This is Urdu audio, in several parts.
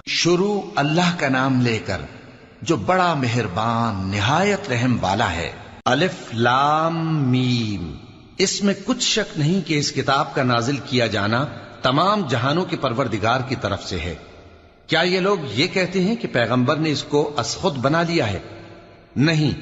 شروع اللہ کا نام لے کر جو بڑا مہربان نہایت رحم والا ہے۔ الف لام میم۔ اس میں کچھ شک نہیں کہ اس کتاب کا نازل کیا جانا تمام جہانوں کے پروردگار کی طرف سے ہے۔ کیا یہ لوگ یہ کہتے ہیں کہ پیغمبر نے اس کو از خود بنا لیا ہے؟ نہیں،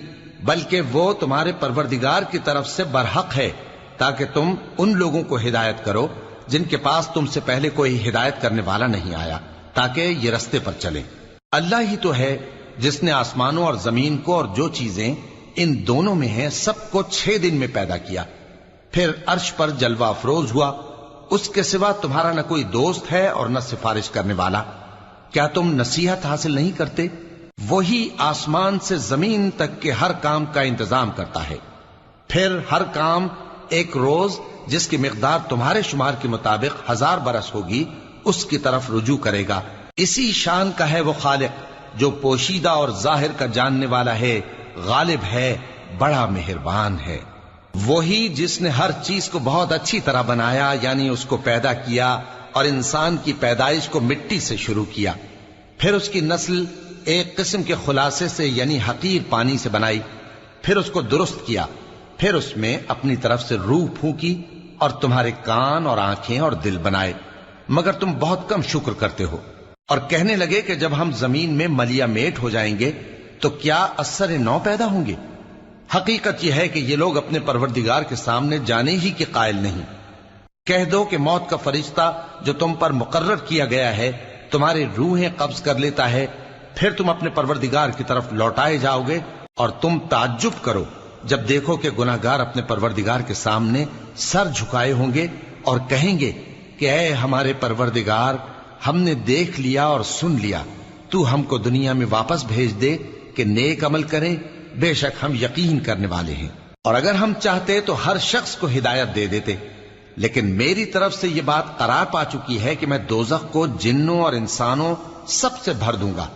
بلکہ وہ تمہارے پروردگار کی طرف سے برحق ہے، تاکہ تم ان لوگوں کو ہدایت کرو جن کے پاس تم سے پہلے کوئی ہدایت کرنے والا نہیں آیا، تاکہ یہ رستے پر چلیں۔ اللہ ہی تو ہے جس نے آسمانوں اور زمین کو اور جو چیزیں ان دونوں میں ہیں سب کو 6 دن میں پیدا کیا، پھر عرش پر جلوہ افروز ہوا۔ اس کے سوا تمہارا نہ کوئی دوست ہے اور نہ سفارش کرنے والا۔ کیا تم نصیحت حاصل نہیں کرتے؟ وہی آسمان سے زمین تک کے ہر کام کا انتظام کرتا ہے، پھر ہر کام ایک روز جس کی مقدار تمہارے شمار کے مطابق 1000 برس ہوگی اس کی طرف رجوع کرے گا۔ اسی شان کا ہے وہ خالق جو پوشیدہ اور ظاہر کا جاننے والا ہے، غالب ہے، بڑا مہربان ہے۔ وہی جس نے ہر چیز کو بہت اچھی طرح بنایا، یعنی اس کو پیدا کیا اور انسان کی پیدائش کو مٹی سے شروع کیا، پھر اس کی نسل ایک قسم کے خلاصے سے یعنی حقیر پانی سے بنائی، پھر اس کو درست کیا، پھر اس میں اپنی طرف سے روح پھونکی اور تمہارے کان اور آنکھیں اور دل بنائے، مگر تم بہت کم شکر کرتے ہو۔ اور کہنے لگے کہ جب ہم زمین میں ملیا میٹ ہو جائیں گے تو کیا اثر نو پیدا ہوں گے؟ حقیقت یہ ہے کہ یہ لوگ اپنے پروردگار کے سامنے جانے ہی کے قائل نہیں۔ کہہ دو کہ موت کا فرشتہ جو تم پر مقرر کیا گیا ہے تمہاری روحیں قبض کر لیتا ہے، پھر تم اپنے پروردگار کی طرف لوٹائے جاؤ گے، اور تم تعجب کرو جب دیکھو کہ گناہگار اپنے پروردگار کے سامنے سر جھکائے ہوں گے اور کہیں گے کہ اے ہمارے پروردگار، ہم نے دیکھ لیا اور سن لیا، تو ہم کو دنیا میں واپس بھیج دے کہ نیک عمل کریں، بے شک ہم یقین کرنے والے ہیں۔ اور اگر ہم چاہتے تو ہر شخص کو ہدایت دے دیتے، لیکن میری طرف سے یہ بات قرار پا چکی ہے کہ میں دوزخ کو جنوں اور انسانوں سب سے بھر دوں گا،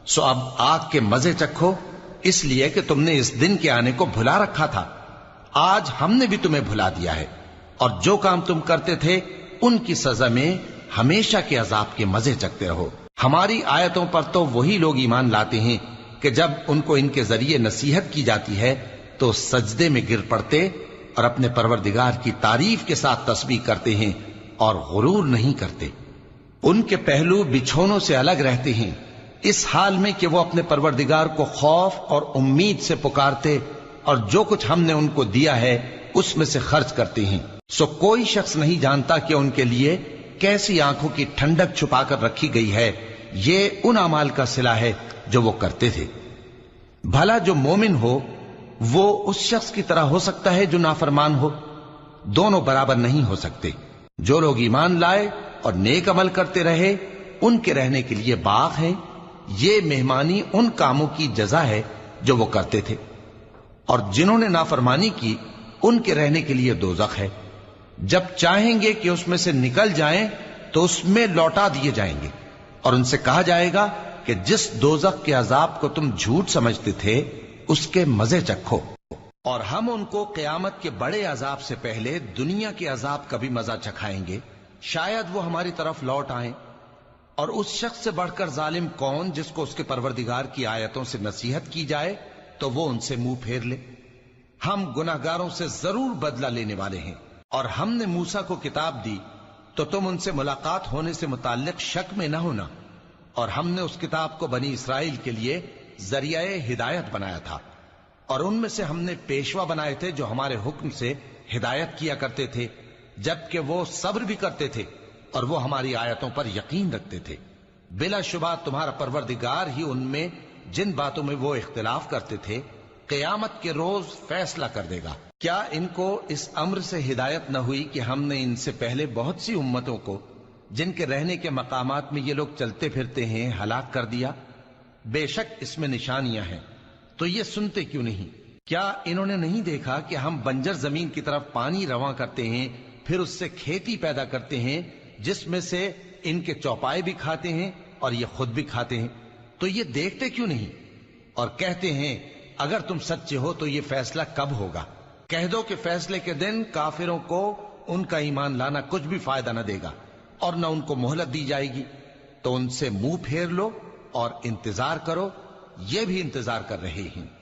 سو اب آگ کے مزے چکھو، اس لیے کہ تم نے اس دن کے آنے کو بھلا رکھا تھا۔ آج ہم نے بھی تمہیں بھلا دیا ہے، اور جو کام تم کرتے تھے ان کی سزا میں ہمیشہ کے عذاب کے مزے چکتے رہو۔ ہماری آیتوں پر تو وہی لوگ ایمان لاتے ہیں کہ جب ان کو ان کے ذریعے نصیحت کی جاتی ہے تو سجدے میں گر پڑتے اور اپنے پروردگار کی تعریف کے ساتھ تسبیح کرتے ہیں اور غرور نہیں کرتے۔ ان کے پہلو بچھونوں سے الگ رہتے ہیں، اس حال میں کہ وہ اپنے پروردگار کو خوف اور امید سے پکارتے اور جو کچھ ہم نے ان کو دیا ہے اس میں سے خرچ کرتے ہیں۔ سو کوئی شخص نہیں جانتا کہ ان کے لیے کیسی آنکھوں کی ٹھنڈک چھپا کر رکھی گئی ہے، یہ ان اعمال کا صلہ ہے جو وہ کرتے تھے۔ بھلا جو مومن ہو وہ اس شخص کی طرح ہو سکتا ہے جو نافرمان ہو؟ دونوں برابر نہیں ہو سکتے۔ جو لوگ ایمان لائے اور نیک عمل کرتے رہے ان کے رہنے کے لیے باغ ہیں، یہ مہمانی ان کاموں کی جزا ہے جو وہ کرتے تھے، اور جنہوں نے نافرمانی کی ان کے رہنے کے لیے دوزخ ہے، جب چاہیں گے کہ اس میں سے نکل جائیں تو اس میں لوٹا دیے جائیں گے، اور ان سے کہا جائے گا کہ جس دوزخ کے عذاب کو تم جھوٹ سمجھتے تھے اس کے مزے چکھو، اور ہم ان کو قیامت کے بڑے عذاب سے پہلے دنیا کے عذاب کا بھی مزہ چکھائیں گے، شاید وہ ہماری طرف لوٹ آئیں۔ اور اس شخص سے بڑھ کر ظالم کون جس کو اس کے پروردگار کی آیتوں سے نصیحت کی جائے تو وہ ان سے منہ پھیر لے۔ ہم گناہگاروں سے ضرور بدلہ لینے والے ہیں، اور ہم نے موسیٰ کو کتاب دی تو تم ان سے ملاقات ہونے سے متعلق شک میں نہ ہونا، اور ہم نے اس کتاب کو بنی اسرائیل کے لیے ذریعہ ہدایت بنایا تھا، اور ان میں سے ہم نے پیشوا بنائے تھے جو ہمارے حکم سے ہدایت کیا کرتے تھے، جبکہ وہ صبر بھی کرتے تھے اور وہ ہماری آیتوں پر یقین رکھتے تھے۔ بلا شبہ تمہارا پروردگار ہی ان میں جن باتوں میں وہ اختلاف کرتے تھے قیامت کے روز فیصلہ کر دے گا۔ کیا ان کو اس امر سے ہدایت نہ ہوئی کہ ہم نے ان سے پہلے بہت سی امتوں کو جن کے رہنے کے مقامات میں یہ لوگ چلتے پھرتے ہیں ہلاک کر دیا؟ بے شک اس میں نشانیاں ہیں، تو یہ سنتے کیوں نہیں؟ کیا انہوں نے نہیں دیکھا کہ ہم بنجر زمین کی طرف پانی رواں کرتے ہیں، پھر اس سے کھیتی پیدا کرتے ہیں جس میں سے ان کے چوپائے بھی کھاتے ہیں اور یہ خود بھی کھاتے ہیں، تو یہ دیکھتے کیوں نہیں؟ اور کہتے ہیں اگر تم سچے ہو تو یہ فیصلہ کب ہوگا؟ کہہ دو کہ فیصلے کے دن کافروں کو ان کا ایمان لانا کچھ بھی فائدہ نہ دے گا اور نہ ان کو مہلت دی جائے گی۔ تو ان سے منہ پھیر لو اور انتظار کرو، یہ بھی انتظار کر رہے ہیں۔